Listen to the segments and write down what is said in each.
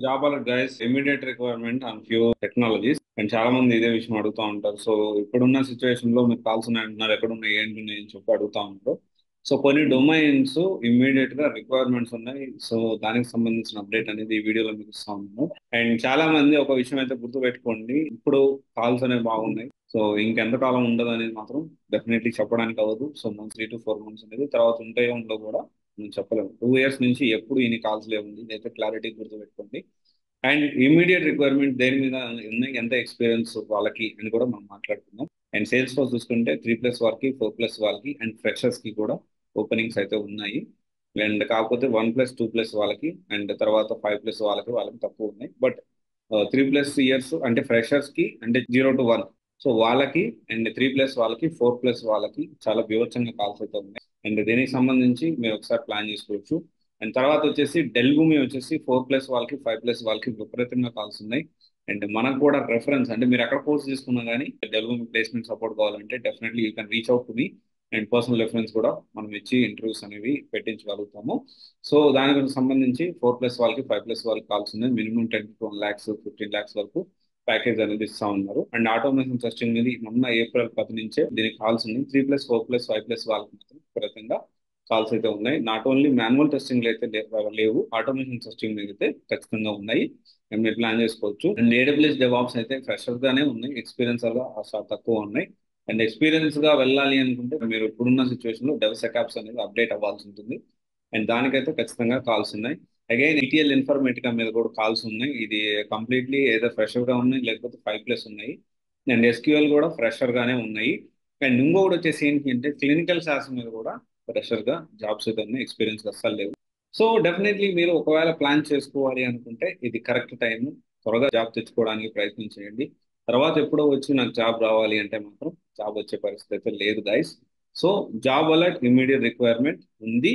Job alert guys immediate requirement on few technologies and చాలా మంది ఇదే విషయం అడుగుతా ఉంటారు. సో ఇప్పుడున్న సిచ్యువేషన్ లో మీకు కాల్స్ అంటున్నారు, ఎక్కడ ఉన్నాయి ఏంటి ఉన్నాయి అని చెప్పి అడుగుతా ఉంటారు. సో కొన్ని డొమైన్స్ ఇమ్మీడియట్ గా రిక్వైర్మెంట్స్ ఉన్నాయి. సో దానికి సంబంధించిన అప్డేట్ అనేది ఈ వీడియోలో మీకు ఇస్తా ఉన్నాను. అండ్ చాలా మంది ఒక విషయం అయితే గుర్తుపెట్టుకోండి, ఇప్పుడు కాల్స్ అనేవి బాగున్నాయి. సో ఇంకెంతకాలం ఉండదు అనేది మాత్రం డెఫినెట్లీ చెప్పడానికి అవ్వదు. సో 3 to 4 months అనేది తర్వాత ఉంటాయో ఉండవు కూడా నేను చెప్పలేము. 2 years నుంచి ఎప్పుడు ఇన్ని కాల్స్ లేవుంది అయితే క్లారిటీ గుర్తుపెట్టుకోండి. అండ్ ఇమీడియట్ రిక్వైర్మెంట్ దేని మీద ఉన్నాయి, ఎంత ఎక్స్పీరియన్స్ వాళ్ళకి అని కూడా మనం మాట్లాడుకుందాం. అండ్ సేల్స్ ఫోర్స్ చూసుకుంటే 3+ వాళ్ళకి, 4+ వాళ్ళకి అండ్ ఫ్రెషర్స్ కి కూడా ఓపెనింగ్స్ అయితే ఉన్నాయి. అండ్ కాకపోతే 1+2+ వాళ్ళకి అండ్ తర్వాత 5+ వాళ్ళకి తక్కువ ఉన్నాయి. బట్ 3+ years అంటే ఫ్రెషర్స్ కి అంటే 0 to 1, సో వాళ్ళకి అండ్ 3+ వాళ్ళకి, 4+ వాళ్ళకి చాలా బీభత్సంగా కాల్స్ అయితే ఉన్నాయి. అండ్ దీనికి సంబంధించి మీరు ఒకసారి ప్లాన్ చేసుకోవచ్చు. అండ్ తర్వాత వచ్చేసి డెల్ భూమి వచ్చేసి 4+ వాళ్ళకి, 5+ వాళ్ళకి విపరీతంగా కాల్స్ ఉన్నాయి. అండ్ మనకు కూడా రెఫరెన్స్ అంటే మీరు ఎక్కడ కోర్స్ తీసుకున్నా కానీ డెల్ భూమి ప్లేస్మెంట్ సపోర్ట్ కావాలంటే definitely you can reach out to me. And personal reference కూడా మనం ఇచ్చి ఇంటర్వ్యూస్ అనేవి పెట్టించగలుగుతాము. సో దానికి సంబంధించి 4+ వాళ్ళకి, 5+ వాళ్ళకి కాల్స్ ఉన్నాయి. మినిమం 10 to 1 lakhs, 15 lakhs వరకు ప్యాకేజ్ అనేది ఇస్తా ఉన్నారు. అండ్ ఆటోమేషన్ టెస్టింగ్ మీద మొన్న April 10 నుంచే దీనికి కాల్స్ ఉన్నాయి. 3+, 4+, 5+ వాళ్ళకి మాత్రం విపరీతంగా కాల్స్ అయితే ఉన్నాయి. నాట్ ఓన్లీ మాన్యువల్ టెస్టింగ్ అయితే లేవు, ఆటోమేషన్ టెస్టింగ్ మీద అయితే ఖచ్చితంగా ఉన్నాయి. అండ్ మీరు ప్లాన్ చేసుకోవచ్చు. అండ్ AWS DevOps అయితే ఫ్రెషర్ గానే ఉన్నాయి, ఎక్స్పీరియన్స్ అలా అసలు తక్కువ ఉన్నాయి. అండ్ ఎక్స్పీరియన్స్ గా వెళ్ళాలి అనుకుంటే మీరు ఇప్పుడున్న సిచ్యువేషన్ లో DevSecOps అనేది అప్డేట్ అవ్వాల్సి ఉంటుంది. అండ్ దానికైతే ఖచ్చితంగా కాల్స్ ఉన్నాయి. అగైన్ ETL ఇన్ఫర్మేటికా మీద కూడా కాల్స్ ఉన్నాయి. ఇది కంప్లీట్లీ ఏదో ఫ్రెషర్ గా ఉన్నాయి, లేకపోతే 5+ ఉన్నాయి. అండ్ SQL కూడా ఫ్రెషర్ గానే ఉన్నాయి. అండ్ ఇంకొకటి వచ్చేసి ఏంటి అంటే క్లినికల్ శాస్ మీద కూడా ఫ్రెషర్ గా జాబ్స్ అయితే ఉన్నాయి, ఎక్స్పీరియన్స్ అస్సలు లేవు. సో డెఫినెట్లీ మీరు ఒకవేళ ప్లాన్ చేసుకోవాలి అనుకుంటే ఇది కరెక్ట్ టైం. త్వరగా జాబ్ తెచ్చుకోవడానికి ప్రయత్నం చేయండి. తర్వాత ఎప్పుడో వచ్చి నాకు జాబ్ రావాలి అంటే మాత్రం జాబ్ వచ్చే పరిస్థితి అయితే లేదు guys. So job alert immediate requirement ఉంది.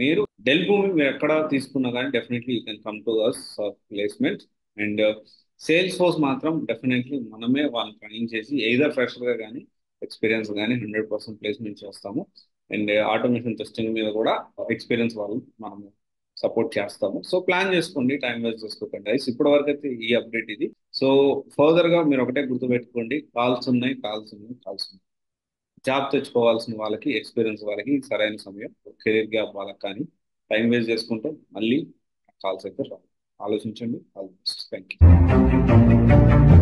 మీరు డెల్ భూమి మీరు ఎక్కడ తీసుకున్నా కానీ definitely you can come to us placement. And sales force మాత్రం డెఫినెట్లీ మనమే వాళ్ళని ట్రైనింగ్ చేసి ఎయిదర్ ఫ్రెషర్ గా కానీ ఎక్స్పీరియన్స్ కానీ 100% ప్లేస్మెంట్ చేస్తాము. అండ్ ఆటోమేషన్ టెస్టింగ్ మీద కూడా ఎక్స్పీరియన్స్ వాళ్ళు మనము సపోర్ట్ చేస్తాము. సో ప్లాన్ చేసుకోండి, టైం వేస్ట్ చేసుకోకండి గైస్. ఇప్పటి వరకు అయితే ఈ అప్డేట్ ఇది. సో ఫర్దర్ గా మీరు ఒకటే గుర్తుపెట్టుకోండి, కాల్స్ ఉన్నాయి, కాల్స్ ఉన్నాయి, కాల్స్ ఉన్నాయి. జాబ్ తెచ్చుకోవాల్సిన వాళ్ళకి, ఎక్స్పీరియన్స్ వాళ్ళకి సరైన సమయం. కెరీర్ గ్యాప్ వాళ్ళకి కానీ టైం వేస్ట్ చేసుకుంటే మళ్ళీ కాల్స్ అయితే రావు. ఆలోచించండి. All the best. Thank you.